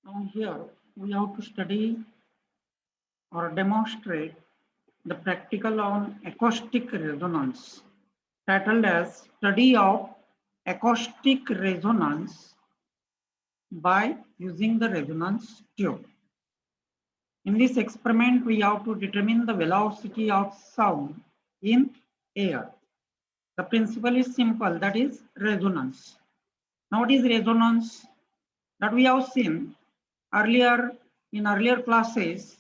Now here we have to study or demonstrate the practical on acoustic resonance titled as Study of Acoustic Resonance by using the resonance tube. In this experiment, we have to determine the velocity of sound in air. The principle is simple, that is resonance. Now what is resonance? That we have seen earlier in earlier classes.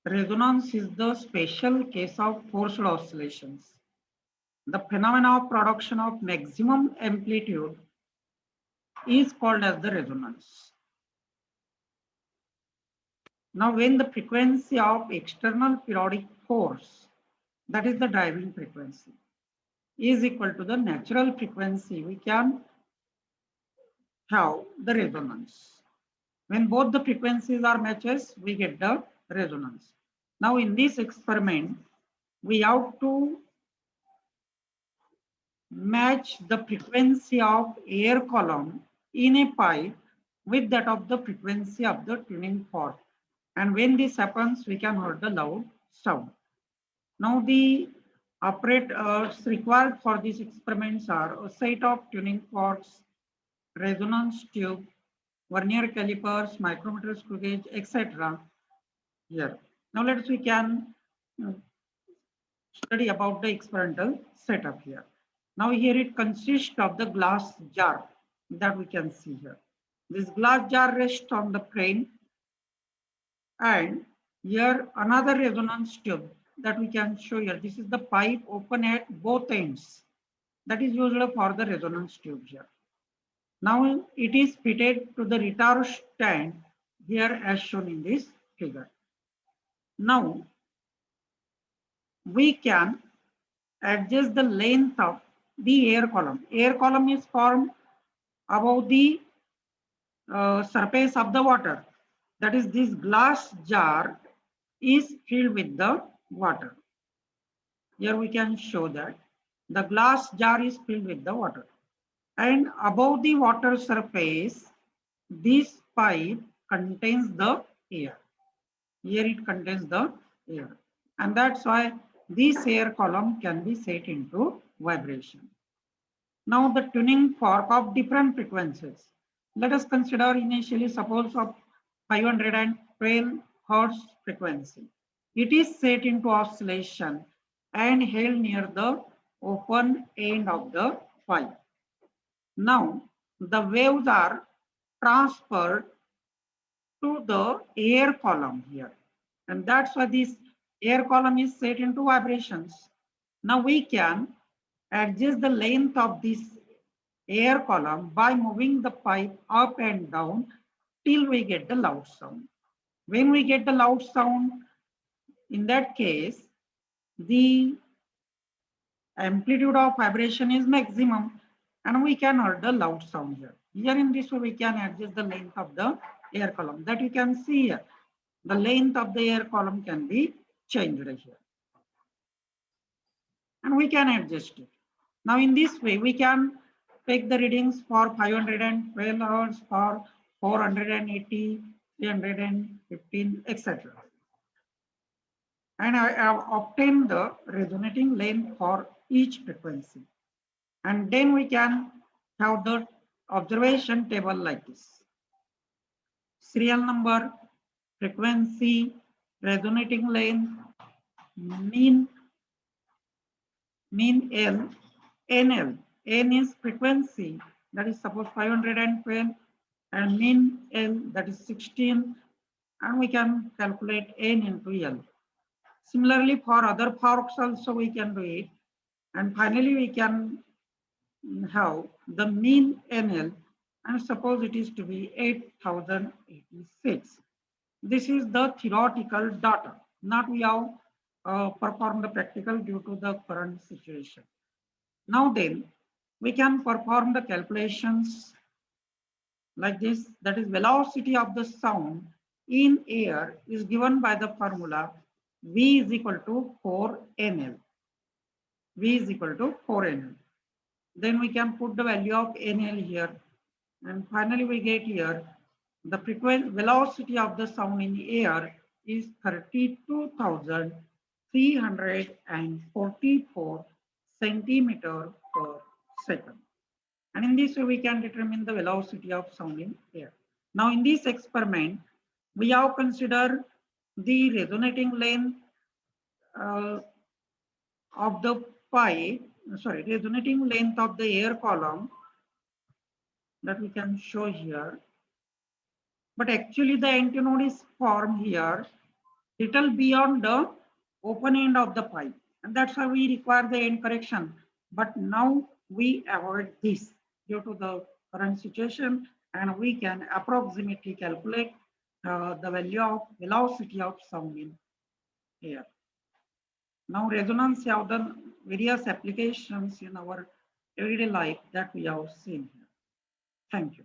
Resonance is the special case of forced oscillations. The phenomena of production of maximum amplitude is called as the resonance. Now when the frequency of external periodic force, that is the driving frequency, is equal to the natural frequency, we can have the resonance. When both the frequencies are matches, we get the resonance. Now in this experiment, we have to match the frequency of air column in a pipe with that of the frequency of the tuning fork. And when this happens, we can hear the loud sound. Now the operators required for these experiments are a set of tuning forks, resonance tube, vernier calipers, micrometer screw gauge, etc. Here. Now we can study about the experimental setup here. Now here it consists of the glass jar that we can see here. This glass jar rests on the frame, and here another resonance tube that we can show here. This is the pipe open at both ends. That is used for the resonance tube here. Now it is fitted to the retard stand here as shown in this figure. Now we can adjust the length of the air column. Air column is formed above the surface of the water. That is, this glass jar is filled with the water. Here we can show that the glass jar is filled with the water. And above the water surface, this pipe contains the air. Here it contains the air. And that's why this air column can be set into vibration. Now the tuning fork of different frequencies. Let us consider initially suppose of 512 Hz frequency. It is set into oscillation and held near the open end of the pipe. Now the waves are transferred to the air column here, and that's why this air column is set into vibrations. Now we can adjust the length of this air column by moving the pipe up and down till we get the loud sound. When we get the loud sound, in that case, the amplitude of vibration is maximum and we can hear the loud sound here. Here in this way, we can adjust the length of the air column. That you can see here. The length of the air column can be changed here. And we can adjust it. Now in this way, we can take the readings for 512 hours, for 480, 315, etc. And I have obtained the resonating length for each frequency. And then we can have the observation table like this. Serial number, frequency, resonating length, mean L, NL. N is frequency, that is suppose 512, and mean L, that is 16, and we can calculate N into L. Similarly, for other forks also we can do it. And finally, we can have the mean NL, and suppose it is to be 8086. This is the theoretical data. Not we have performed the practical due to the current situation. Now then, we can perform the calculations like this. That is, velocity of the sound in air is given by the formula V is equal to 4NL. V is equal to 4NL. Then we can put the value of NL here. And finally we get here the velocity of the sound in the air is 32,344 centimeter per second. And in this way, we can determine the velocity of sound in air. Now, in this experiment, we have considered the resonating length of the resonating length of the air column that we can show here. But actually the antinode is formed here little beyond the open end of the pipe. And that's why we require the end correction. But now we avoid this due to the current situation, and we can approximately calculate the value of velocity of sound in air. Now resonance have the various applications in our everyday life that we have seen here. Thank you.